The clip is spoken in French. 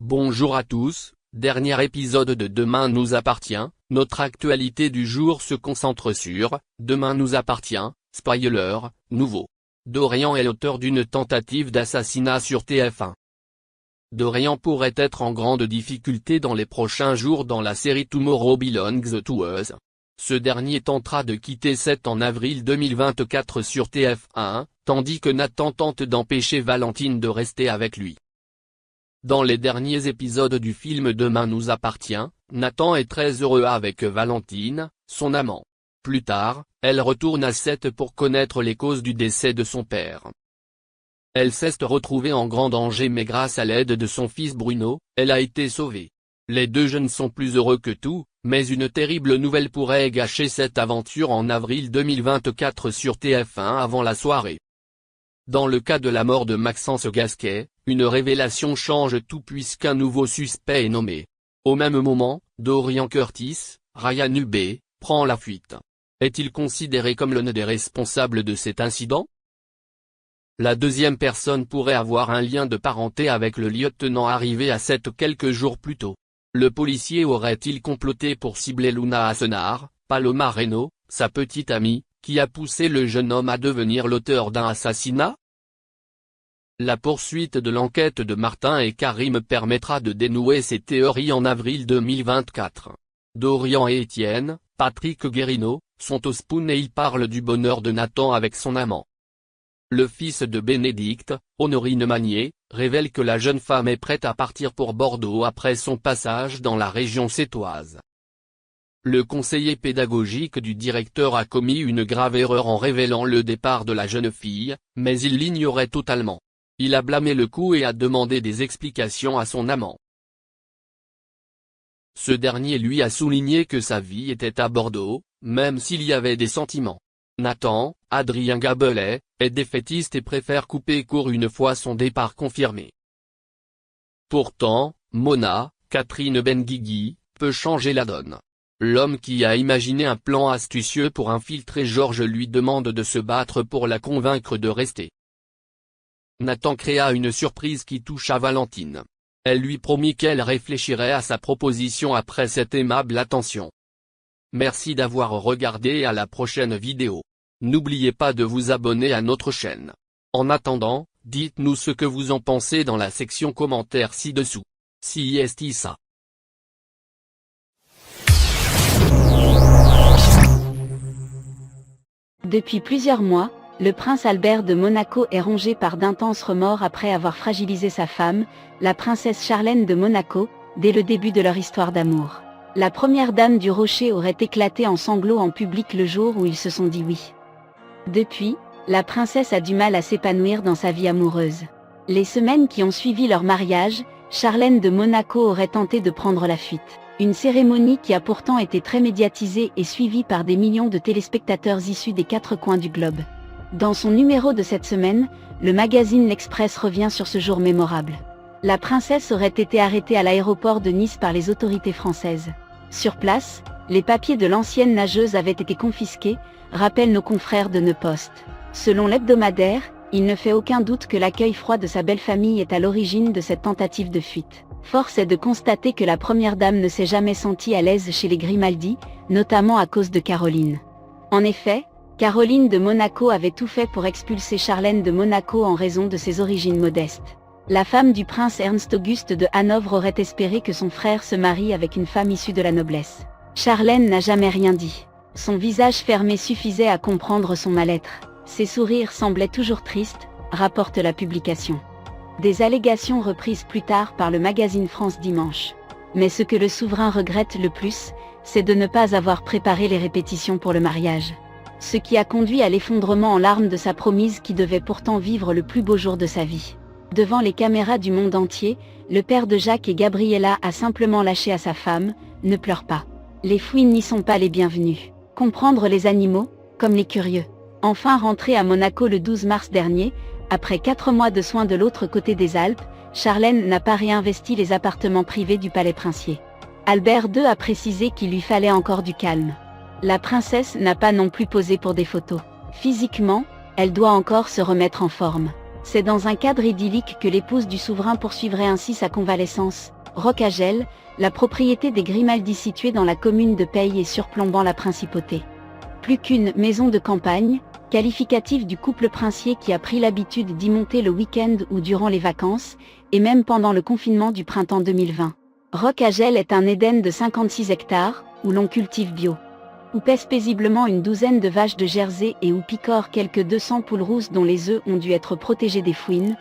Bonjour à tous, dernier épisode de Demain nous appartient. Notre actualité du jour se concentre sur « Demain nous appartient », spoiler, nouveau. Dorian est l'auteur d'une tentative d'assassinat sur TF1. Dorian pourrait être en grande difficulté dans les prochains jours dans la série Tomorrow Belongs to Us. Ce dernier tentera de quitter set en avril 2024 sur TF1, tandis que Nathan tente d'empêcher Valentine de rester avec lui. Dans les derniers épisodes du film Demain nous appartient, Nathan est très heureux avec Valentine, son amant. Plus tard, elle retourne à set pour connaître les causes du décès de son père. Elle s'est retrouvée en grand danger mais grâce à l'aide de son fils Bruno, elle a été sauvée. Les deux jeunes sont plus heureux que tout, mais une terrible nouvelle pourrait gâcher cette aventure en avril 2024 sur TF1 avant la soirée. Dans le cas de la mort de Maxence Gasquet, une révélation change tout puisqu'un nouveau suspect est nommé. Au même moment, Dorian Curtis, Ryan Hubé, prend la fuite. Est-il considéré comme l'un des responsables de cet incident? La deuxième personne pourrait avoir un lien de parenté avec le lieutenant arrivé à set quelques jours plus tôt. Le policier aurait-il comploté pour cibler Luna Assenar, Paloma Reno, sa petite amie, qui a poussé le jeune homme à devenir l'auteur d'un assassinat? La poursuite de l'enquête de Martin et Karim permettra de dénouer ces théories en avril 2024. Dorian et Étienne, Patrick Guérino, sont au spoon et ils parlent du bonheur de Nathan avec son amant. Le fils de Bénédicte, Honorine Magnier, révèle que la jeune femme est prête à partir pour Bordeaux après son passage dans la région sétoise. Le conseiller pédagogique du directeur a commis une grave erreur en révélant le départ de la jeune fille, mais il l'ignorait totalement. Il a blâmé le coup et a demandé des explications à son amant. Ce dernier lui a souligné que sa vie était à Bordeaux, même s'il y avait des sentiments. Nathan, Adrien Gabelet, est défaitiste et préfère couper court une fois son départ confirmé. Pourtant, Mona, Catherine Benguigui, peut changer la donne. L'homme qui a imaginé un plan astucieux pour infiltrer Georges lui demande de se battre pour la convaincre de rester. Nathan créa une surprise qui touche à Valentine. Elle lui promit qu'elle réfléchirait à sa proposition après cette aimable attention. Merci d'avoir regardé et à la prochaine vidéo. N'oubliez pas de vous abonner à notre chaîne. En attendant, dites-nous ce que vous en pensez dans la section commentaires ci-dessous. Si est ça. Depuis plusieurs mois, le prince Albert de Monaco est rongé par d'intenses remords après avoir fragilisé sa femme, la princesse Charlène de Monaco, dès le début de leur histoire d'amour. La première dame du Rocher aurait éclaté en sanglots en public le jour où ils se sont dit oui. Depuis, la princesse a du mal à s'épanouir dans sa vie amoureuse. Les semaines qui ont suivi leur mariage, Charlène de Monaco aurait tenté de prendre la fuite. Une cérémonie qui a pourtant été très médiatisée et suivie par des millions de téléspectateurs issus des quatre coins du globe. Dans son numéro de cette semaine, le magazine L'Express revient sur ce jour mémorable. La princesse aurait été arrêtée à l'aéroport de Nice par les autorités françaises. Sur place, les papiers de l'ancienne nageuse avaient été confisqués, rappellent nos confrères de Ne Post. Selon l'hebdomadaire, il ne fait aucun doute que l'accueil froid de sa belle famille est à l'origine de cette tentative de fuite. Force est de constater que la première dame ne s'est jamais sentie à l'aise chez les Grimaldi, notamment à cause de Caroline. En effet, Caroline de Monaco avait tout fait pour expulser Charlène de Monaco en raison de ses origines modestes. La femme du prince Ernst Auguste de Hanovre aurait espéré que son frère se marie avec une femme issue de la noblesse. Charlène n'a jamais rien dit. Son visage fermé suffisait à comprendre son mal-être. Ses sourires semblaient toujours tristes, rapporte la publication. Des allégations reprises plus tard par le magazine France Dimanche. Mais ce que le souverain regrette le plus, c'est de ne pas avoir préparé les répétitions pour le mariage. Ce qui a conduit à l'effondrement en larmes de sa promise qui devait pourtant vivre le plus beau jour de sa vie. Devant les caméras du monde entier, le père de Jacques et Gabriella a simplement lâché à sa femme « Ne pleure pas. Les fouines n'y sont pas les bienvenues. Comprendre les animaux, comme les curieux. » Enfin rentré à Monaco le 12 mars dernier, après 4 mois de soins de l'autre côté des Alpes, Charlène n'a pas réinvesti les appartements privés du palais princier. Albert II a précisé qu'il lui fallait encore du calme. La princesse n'a pas non plus posé pour des photos. Physiquement, elle doit encore se remettre en forme. C'est dans un cadre idyllique que l'épouse du souverain poursuivrait ainsi sa convalescence. Roccagel, la propriété des Grimaldi située dans la commune de Peille et surplombant la principauté. Plus qu'une maison de campagne, qualificatif du couple princier qui a pris l'habitude d'y monter le week-end ou durant les vacances, et même pendant le confinement du printemps 2020. Roccagel est un Éden de 56 hectares, où l'on cultive bio. Où pèse paisiblement une douzaine de vaches de Jersey et où picorent quelques 200 poules rousses dont les œufs ont dû être protégés des fouines,